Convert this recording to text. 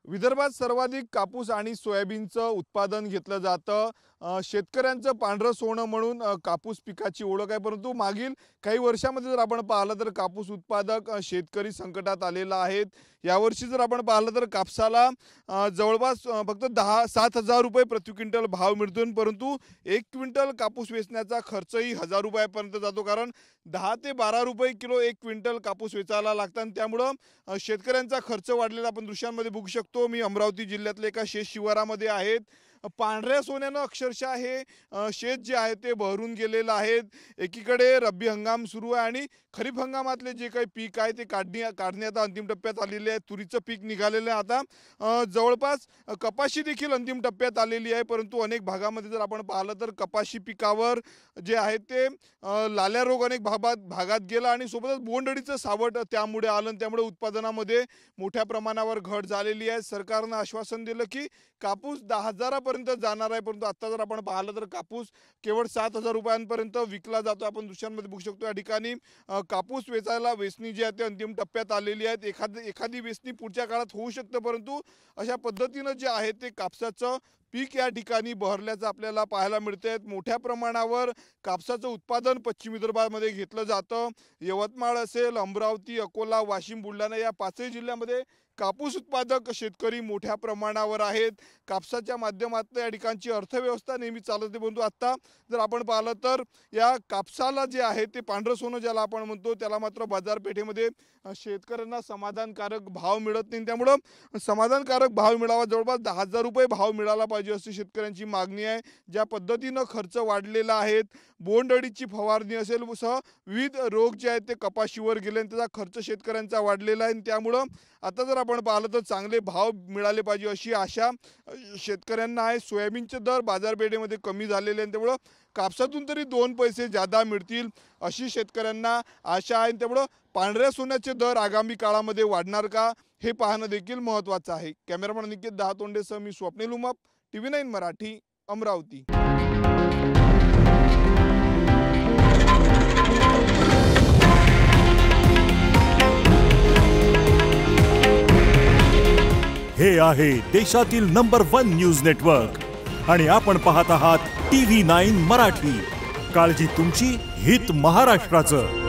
विदर्भात सर्वाधिक कापूस आणि सोयाबीनचं उत्पादन घेतलं जातं। शेतकऱ्यांचं पांढरं सोनं म्हणून कापूस पिकाची ओळख आहे। परंतु मागील काही वर्षांमध्ये जर आपण पाहिलं तर कापूस उत्पादक शेतकरी संकटात आलेला आहेत। यावर्षी जर आपण पाहिलं तर कापसाला जवळपास फक्त 7,000 रुपये प्रति क्विंटल भाव मिळतो, परंतु 1 क्विंटल कापूस वेचण्याचा खर्चही 1,000 रुपयापर्यंत जातो, कारण 10 ते 12 रुपये किलो 1 क्विंटल कापूस वेचायला लागतात। आणि त्यामुळं शेतकऱ्यांचा खर्च वाढलेला आपण दृश्यांमध्ये बघू शकतो। मी अमरावती जिल्ह्यातले एका शेत शिवारामध्ये आहेत। पांढऱ्या सोन्यानं अक्षरशः हे शेत जे आहे ते बहरून गेलेलं आहे। एकीकडे रब्बी हंगाम सुरू आहे आणि खरीप हंगामातले जे काही पीक आहे ते काढण्यात अंतिम टप्प्यात आलेले आहे। तुरीचं पीक निघालेलं आहे। आता जवळपास कपाशी देखील अंतिम टप्प्यात आलेली आहे, परंतु अनेक भागामध्ये जर आपण पाहिलं तर कपाशी पिकावर जे आहे ते लाल्या रोग अनेक भागात गेला आणि सोबतच बोंडअळीचं सावट त्यामुळे आलं। त्यामुळे उत्पादनामध्ये मोठ्या प्रमाणावर घट झालेली आहे। सरकारनं आश्वासन दिलं की कापूस 10,000 पर्यंत जाणार आहे, परंतु आता जर आपण पाहिलं तर कापूस केवळ 7,000 रुपयांपर्यंत विकला जातो। आपण दृश्यांमध्ये बघू शकतो या ठिकाणी कापूस वेचणी जी आहे ते अंतिम टप्प्यात आलेली आहे। एखादी वेचणी पुढच्या काळात होऊ शकते, परंतु अशा पद्धतीनं जे आहे ते कापसाचं पीक या ठिकाणी बहरल्याचं आपल्याला पाहायला मिळते। मोठ्या प्रमाणावर कापसाचं उत्पादन पश्चिम विदर्भामध्ये घेतलं जातं। यवतमाळ असेल, अमरावती, अकोला, वाशिम, बुलढाणा या पाचही जिल्ह्यामध्ये कापूस उत्पादक शेतकरी मोठ्या प्रमाणावर आहेत। कापसाच्या माध्यमातून या ठिकाणची अर्थव्यवस्था नेहमी चालते, परंतु आता जर आपण पाहिलं तर या कापसाला जे आहे ते पांढरं सोनं ज्याला आपण म्हणतो त्याला मात्र बाजारपेठेमध्ये शेतकऱ्यांना समाधानकारक भाव मिळत नाही। त्यामुळं समाधानकारक भाव मिळावा, जवळपास 10,000 रुपये भाव मिळाला पाहिजे अशी शेतकऱ्यांची मागणी आहे। ज्या पद्धतीनं खर्च वाढलेला आहे, बोंडअळीची फवारणी असेल सह विविध रोग जे आहेत ते कपाशीवर गेले आणि त्याचा खर्च शेतकऱ्यांचा वाढलेला आहे। त्यामुळं आता जर आपण पाहिलं तर चांगले भाव मिळाले पाहिजे अशी आशा शेतकऱ्यांना आहे। सोयाबीनचे दर बाजारपेठेमध्ये कमी झालेले आहेत, त्यामुळं कापसातून तरी 2 पैसे जादा मिळतील अशी शेतकऱ्यांना आशा आहे। त्यामुळं पांढऱ्या सोन्याचे दर आगामी काळामध्ये वाढणार का हे पाहणं देखील महत्त्वाचं आहे। कॅमेरामन निकेत दहातोंडेसह मी स्वप्नील उमाप, TV9 मराठी, अमरावती। हे आहे देशातील नंबर 1 न्यूज नेटवर्क आणि आपण पाहत आहात TV9 मराठी। काळजी तुमची, हित महाराष्ट्राचं।